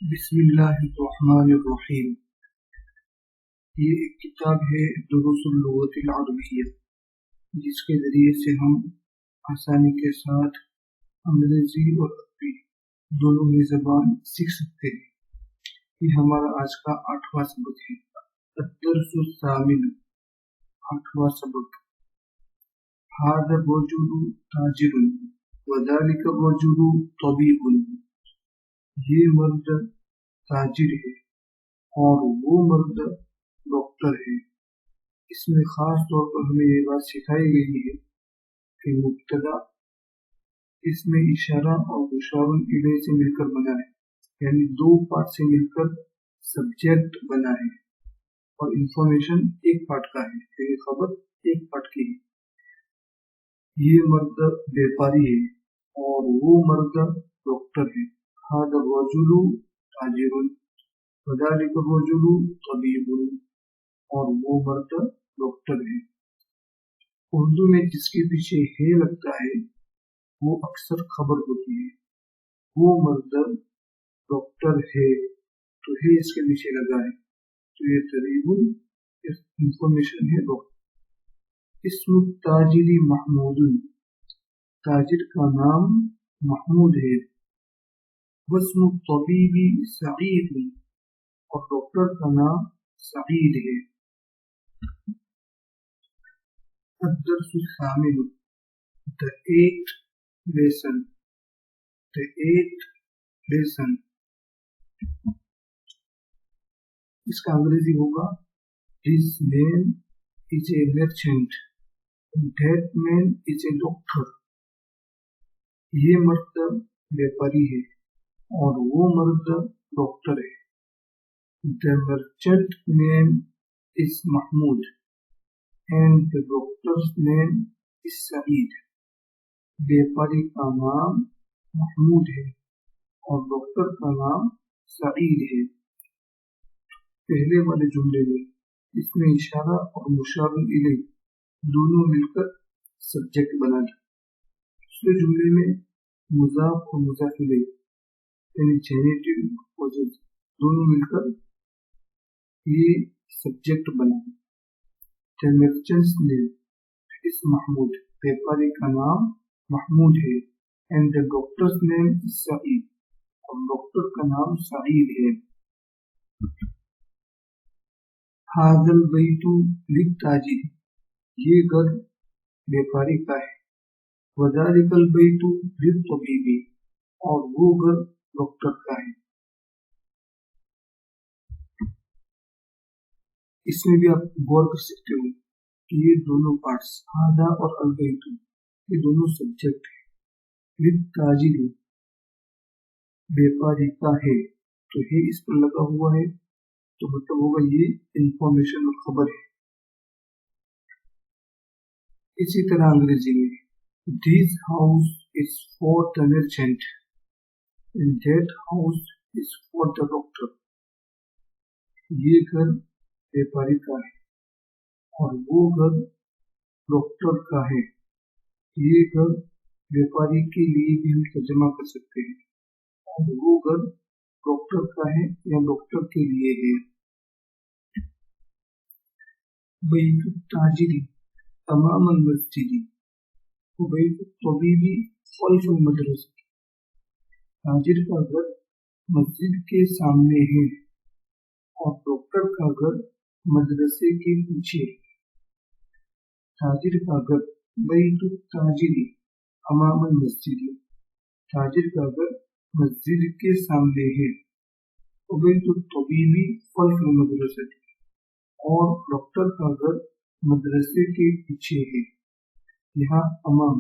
بسم اللہ الرحمن الرحیم. یہ ایک کتاب ہے دروس اللغۃ العربیہ، جس کے ذریعے سے ہم آسانی کے ساتھ انگریزی اور عربی دونوں میں زبان سیکھ سکتے ہیں. یہ ہمارا آج کا 8واں سبق ہے. الدرس الثامن، 8واں سبق. هذا الرجل تاجر وذلك الرجل طبيب. یہ مرد تاجر ہے اور وہ مرد ڈاکٹر ہے. اس میں خاص طور پر ہمیں یہ بات سکھائی گئی ہے کہ مبتدا اس میں اشارہ اور مشار الیہ سے مل کر بنا ہے، یعنی دو پارٹ سے مل کر سبجیکٹ بنا ہے، اور انفارمیشن ایک پارٹ کا ہے، یعنی خبر ایک پارٹ کی ہے. یہ مرد بیپاری ہے اور وہ مرد ڈاکٹر ہے. هذا الرجل تاجر وذلك الرجل طبيب، اور وہ مرد ڈاکٹر ہے. اردو میں جس کے پیچھے ہے لگتا ہے وہ اکثر خبر ہوتی ہے. وہ مرد ڈاکٹر ہے تو ہے اس کے پیچھے لگا ہے، تو یہ طبیب انفارمیشن ہے ڈاکٹر. اسم التاجر محمود، تاجر کا نام محمود ہے. واسم الطبیب سعید، اور ڈاکٹر کا نام سعید ہے. الدرس الثامن، the eighth lesson. the eighth lesson. اس کا انگریزی ہوگا His man is a merchant and that man is a doctor. یہ مرد بیپاری ہے اور وہ مرد ڈاکٹر ہے. The merchant name is Mahmoud and the doctor's name is Saeed. بیپاری کا نام محمود ہے اور ڈاکٹر کا نام سعید ہے. پہلے والے جملے میں اس میں اشارہ اور مشار الیہ دونوں مل کر سبجیکٹ بنا ہے. دوسرے جملے میں مضاف اور مضاف الیہ یعنی جینیٹو اور دونوں مل کر یہ سبجیکٹ بنا ہے. The merchant's name is Mahmoud، بیپاری کا نام محمود ہے. And the doctor's name is Saeed، اور ڈاکٹر کا نام سعید ہے. هذا البيت للتاجر، یہ گھر بیپاری کا ہے. وذلك البيت للطبيب، اور وہ گھر ڈاکٹر کا ہے. اس میں بھی آپ غور کر سکتے ہو کہ یہ دونوں پارٹس هذا اور البيت یہ دونوں سبجیکٹ ہیں. للتاجر بیپاری کا ہے تو یہ اس پر لگا ہوا ہے، تو مطلب ہوگا یہ انفارمیشن اور خبر ہے. اسی طرح انگریزی میں This house is for the merchant and that house is for the doctor. یہ گھر بیپاری کا ہے اور وہ گھر ڈاکٹر کا ہے. یہ گھر بیپاری کے لیے بھی ہم ترجمہ کر سکتے ہیں اور وہ گھر ڈاکٹر کا ہے یا ڈاکٹر کے لیے ہے. بیت التاجر امام المسجد وبیت الطبیب خلف المدرسہ، تاجر کا گھر مسجد کے سامنے ہے اور ڈاکٹر کا گھر مدرسے کے پیچھے. تاجر کا گھر بیت التاجر امام المسجد، تاجر کا گھر مسجد کے سامنے ہے. وبیت الطبیب خلف المدرسہ، اور ڈاکٹر کا گھر مدرسے کے پیچھے ہے. یہاں امام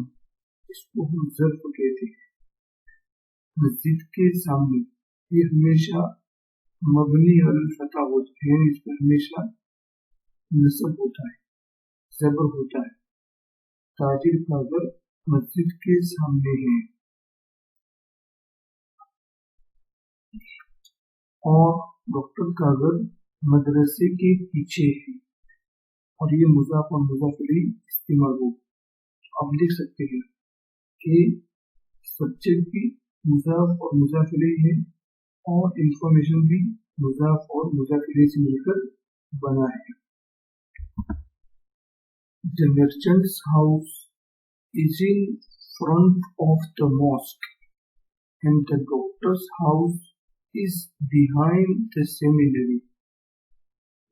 اس کو ہم ظرف کہتے ہیں. مسجد کے سامنے یہ ہمیشہ مبنی علی الفتح ہوتا ہے، اس پر ہمیشہ نصب ہوتا ہے، زبر ہوتا ہے. تاجر کا گھر مسجد کے سامنے ہے اور ڈاکٹر کا گھر مدرسے کے پیچھے ہے. اور یہ مضاف اور مضاف الیہ استعمال ہو. آپ دیکھ سکتے ہیں کہ سبجیکٹ بھی مضاف اور مضاف الیہ ہے اور انفارمیشن بھی مضاف اور مضاف الیہ سے مل کر بنا ہے. The merchant's house is in front of the mosque and the doctor's house is behind the seminary.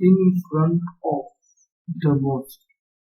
In front of the mosque,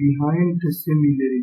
Behind the seminary,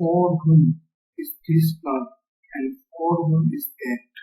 For whom is this car and for whom is that,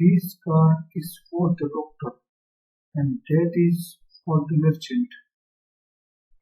This car is for the doctor and that is for the merchant,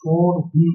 for whom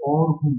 for whom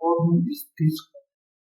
for whom is this car,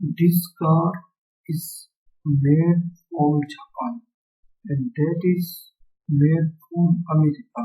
This car is made from Japan and that is made from America,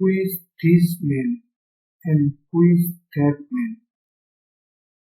Who is this man and who is that man,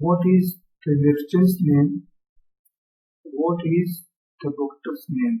What is the merchant's name, what is the doctor's name,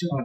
4,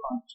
5,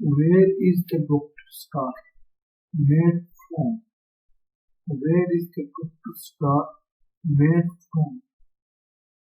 Where is the doctor's car made from? Where is the doctor's car made from?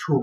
6,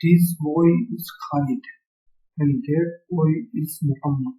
This boy is Khalid and that boy is Muhammad,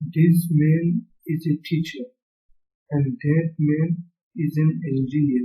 This man is a teacher and that man is an engineer,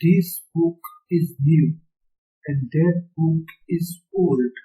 This book is new and that book is old,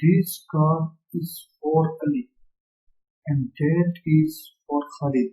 This car is for Ali and that is for Khalid,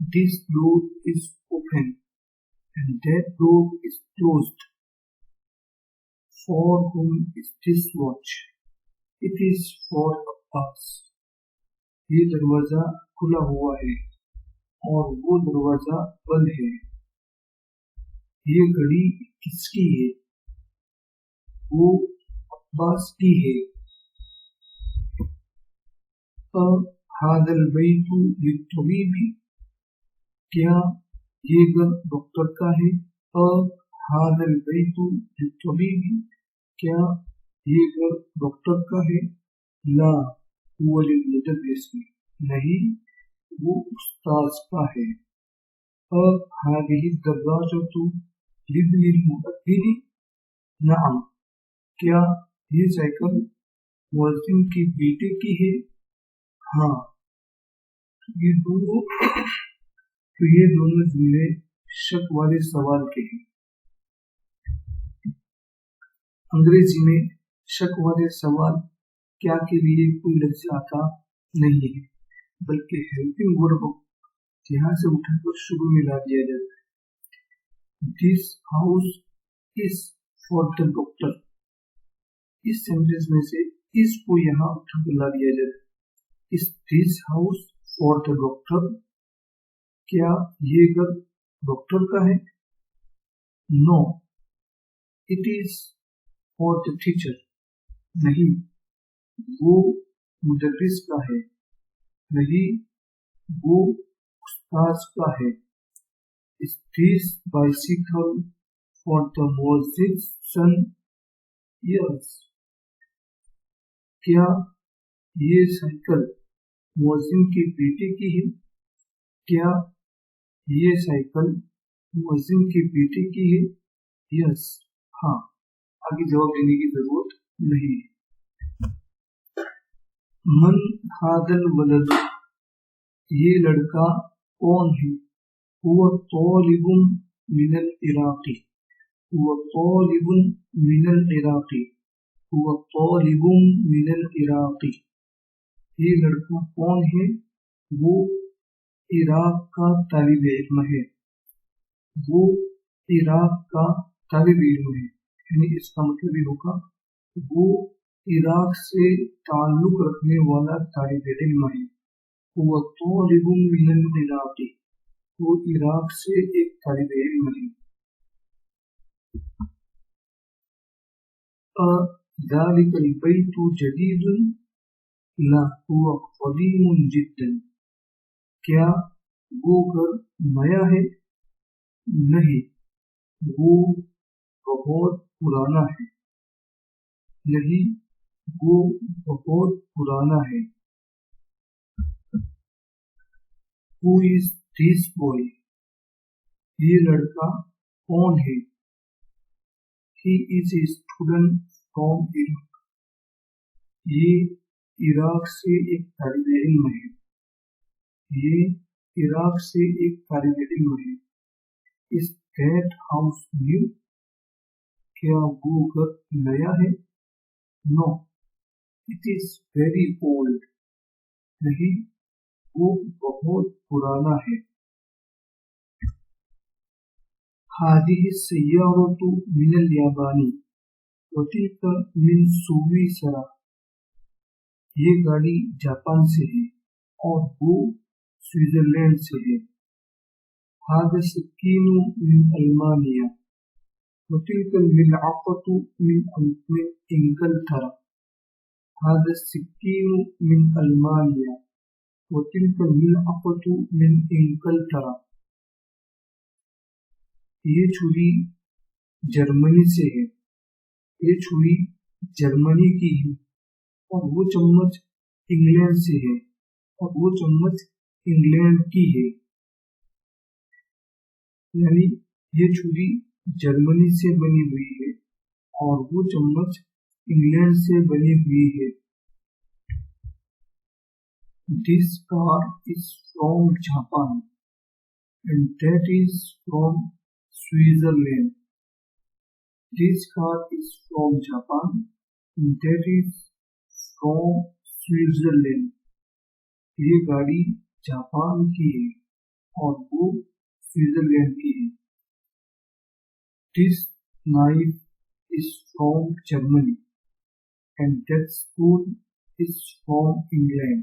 This door is open and that door is closed, For whom is this watch? It is for Abbas. یہ دروازہ کھلا ہوا ہے اور وہ دروازہ بند ہے. یہ گھڑی کس کی ہے؟ وہ عباس کی ہے. هذا البيت للطبيب. کیا یہ گھر ڈاکٹر کا ہے؟ هذا البيت للطبيب. کیا یہ گھر ڈاکٹر کا ہے؟ لا هو للمدرس. نہیں وہ استاذ کا ہے. هذه الدراجة لابن المؤذن. نعم. کیا یہ سائیکل مؤذن کے بیٹے کی ہے؟ ہاں. یہ دونوں جملے شک والے سوال کے ہیں. انگریزی میں شک والے سوال کیا کے لیے کوئی لفظ آتا نہیں ہے بلکہ ہیلپنگ ورب یہاں سے اٹھا کر شروع میں لا دیا جاتا ہے. This house is for the doctor. اس سینٹینس میں سے اس کو یہاں اٹھا کر لا دیا جاتا ہے. Is this house for the doctor? کیا یہ گھر ڈاکٹر کا ہے؟ No, it is for the teacher. نہیں وہ مدرس کا ہے. نہیں وہ استاذ کا ہے. Is this bicycle for the mosquito's son? Yes. کیا یہ سائیکل مؤذن کے بیٹے کی ہے؟ کیا یہ سائیکل مؤذن کے بیٹے کی ہے؟ یس. ہاں. آگے جواب دینے کی ضرورت نہیں ہے. من هذا الولد. یہ لڑکا کون ہے؟ هو طالب من العراق. هو طالب من العراق. هو طالب من العراق. یہ لڑکا کون ہے؟ وہ عراق کا طالب علم ہے. وہ عراق کا طالب علم ہے. یعنی اس کا مطلب یہ ہوگا وہ عراق سے تعلق رکھنے والا طالب علم ہے. وہ طالب من العراق. وہ عراق سے ایک طالب علم ہے. ذلك البيت جديد. لا هو قديم جدا. کیا وہ گھر نیا ہے؟ نہیں وہ بہت پرانا ہے. نہیں وہ بہت پرانا ہے. Who is this boy? یہ لڑکا کون ہے؟ He is a student from Iraq. یہ عراق سے ایک طالب علم ہے. یہ عراق سے ایک طالب علم ہے. Is that house new? کیا وہ گھر نیا ہے؟ No, it is very old. نہیں وہ بہت پرانا ہے. هذه السيارة من اليابان وتلك من سويسرا. یہ گاڑی جاپان سے ہے اور وہ سوئٹزرلینڈ سے ہے. هذا السكين من ألمانيا وتلك الملعقة من إنجلترا. هذا السكين من ألمانيا وتلك الملعقة من إنجلترا. یہ چھری جرمنی سے ہے. یہ چھری جرمنی کی ہے اور وہ چمچ انگلینڈ سے ہے اور وہ چمچ انگلینڈ کی ہے. یعنی یہ چھری جرمنی سے بنی ہوئی ہے اور وہ چمچ انگلینڈ سے بنی ہوئی ہے. This car is from Japan and that is from Switzerland. This car is from Japan and that is from Switzerland. یہ گاڑی جاپان کی ہے اور وہ سوئٹزرلینڈ کی ہے. This knife is from Germany and that spoon is from England.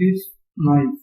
This knife,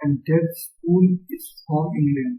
and that spoon is from England,